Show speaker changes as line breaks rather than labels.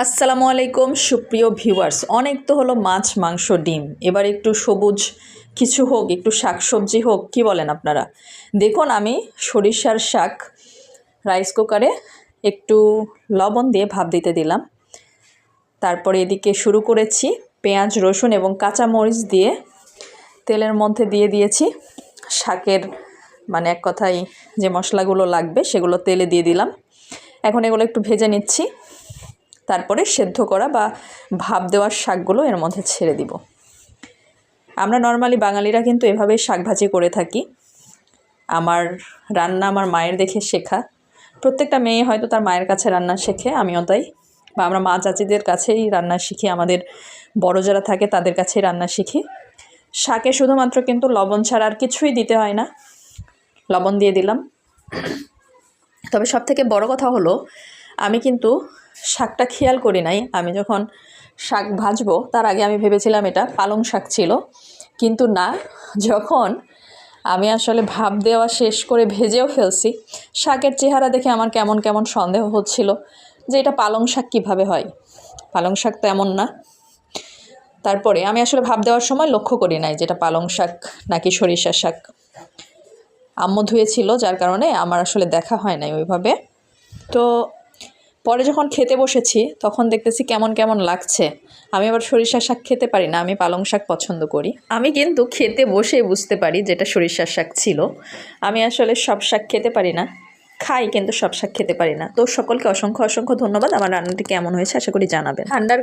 আসসালামু আলাইকুম সুপ্রিয় ভিউয়ার্স। অনেক তো হলো মাছ মাংস ডিম, এবার একটু সবুজ কিছু হোক, একটু শাকসবজি হোক, কি বলেন আপনারা? দেখুন, আমি সরিষার শাক রাইস কুকারে একটু লবণ দিয়ে ভাপ দিতে দিলাম। তারপরে এদিকে শুরু করেছি পেঁয়াজ রসুন এবং কাঁচামরিচ দিয়ে তেলের মধ্যে দিয়ে দিয়েছি শাকের এক কথায় যে মশলাগুলো লাগবে সেগুলো তেলে দিয়ে দিলাম। এখন এগুলো একটু ভেজে নিচ্ছি, তারপরে সেদ্ধ করা বা ভাপ দেওয়ার শাকগুলো এর মধ্যে ছেড়ে দিব। আমরা নর্মালি বাঙালিরা কিন্তু এভাবেই শাক ভাজি করে থাকি। আমার রান্না আমার মায়ের দেখে শেখা। প্রত্যেকটা মেয়ে হয়তো তার মায়ের কাছে রান্না শেখে, আমিও তাই। বা আমরা মা চাচিদের কাছেই রান্না শিখি, আমাদের বড় যারা থাকে তাদের কাছেই রান্না শিখি। শাকে শুধুমাত্র কিন্তু লবণ ছাড়া আর কিছুই দিতে হয় না, লবণ দিয়ে দিলাম। তবে সবথেকে বড় কথা হলো, আমি কিন্তু শাকটা খেয়াল করি নাই। আমি যখন শাক ভাজবো তার আগে আমি ভেবেছিলাম এটা পালং শাক ছিল, কিন্তু না, যখন আমি আসলে ভাপ দেওয়া শেষ করে ভেজেও ফেলছি, শাকের চেহারা দেখে আমার কেমন কেমন সন্দেহ হচ্ছিল যে এটা পালং শাক কীভাবে হয়। পালং শাক তো এমন না। তারপরে আমি আসলে ভাপ দেওয়ার সময় লক্ষ্য করি নাই যেটা পালং শাক নাকি সরিষার শাক। আম্মু ধুয়েছিল, যার কারণে আমার আসলে দেখা হয় নাই ওইভাবে। তো পরে যখন খেতে বসেছি তখন দেখতেছি কেমন কেমন লাগছে। আমি আবার সরিষার শাক খেতে পারি না, আমি পালং শাক পছন্দ করি। আমি কিন্তু খেতে বসেই বুঝতে পারি যেটা সরিষার শাক ছিল। আমি আসলে সব শাক খেতে পারি না, খাই কিন্তু সব শাক খেতে পারি না। তো সকলকে অসংখ্য অসংখ্য ধন্যবাদ। আমার রান্নাটি কেমন হয়েছে আশা করি জানাবেন। ঠান্ডার